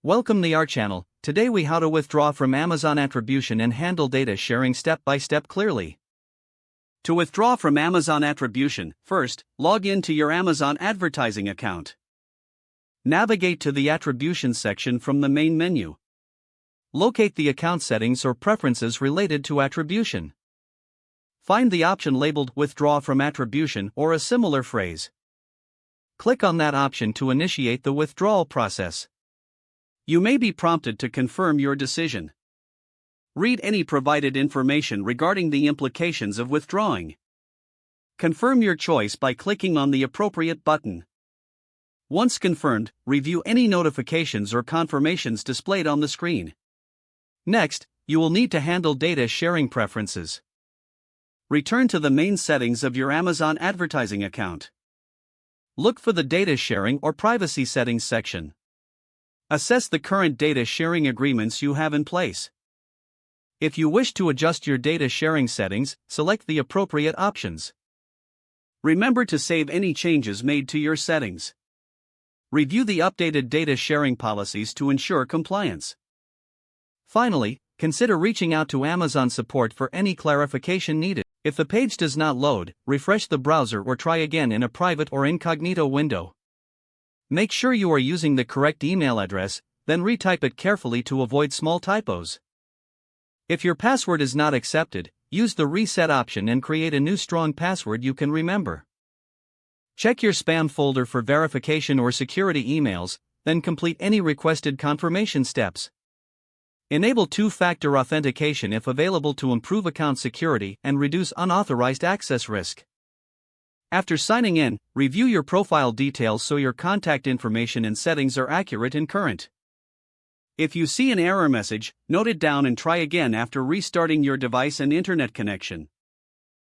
Welcome to our channel. Today we how to withdraw from Amazon Attribution and handle data sharing step by step clearly. To withdraw from Amazon Attribution, first, log in to your Amazon advertising account. Navigate to the Attribution section from the main menu. Locate the account settings or preferences related to attribution. Find the option labeled Withdraw from Attribution or a similar phrase. Click on that option to initiate the withdrawal process. You may be prompted to confirm your decision. Read any provided information regarding the implications of withdrawing. Confirm your choice by clicking on the appropriate button. Once confirmed, review any notifications or confirmations displayed on the screen. Next, you will need to handle data sharing preferences. Return to the main settings of your Amazon advertising account. Look for the Data Sharing or Privacy Settings section. Assess the current data sharing agreements you have in place. If you wish to adjust your data sharing settings, select the appropriate options. Remember to save any changes made to your settings. Review the updated data sharing policies to ensure compliance. Finally, consider reaching out to Amazon support for any clarification needed. If the page does not load, refresh the browser or try again in a private or incognito window. Make sure you are using the correct email address, then retype it carefully to avoid small typos. If your password is not accepted, use the reset option and create a new strong password you can remember. Check your spam folder for verification or security emails, then complete any requested confirmation steps. Enable two-factor authentication if available to improve account security and reduce unauthorized access risk. After signing in, review your profile details so your contact information and settings are accurate and current. If you see an error message, note it down and try again after restarting your device and internet connection.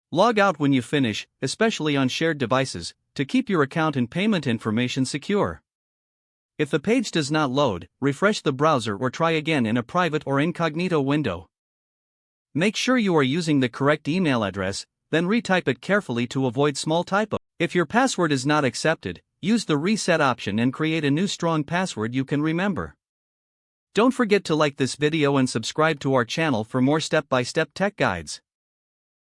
Log out when you finish, especially on shared devices, to keep your account and payment information secure. If the page does not load, refresh the browser or try again in a private or incognito window. Make sure you are using the correct email address, then retype it carefully to avoid small typos. If your password is not accepted, use the reset option and create a new strong password you can remember. Don't forget to like this video and subscribe to our channel for more step-by-step tech guides.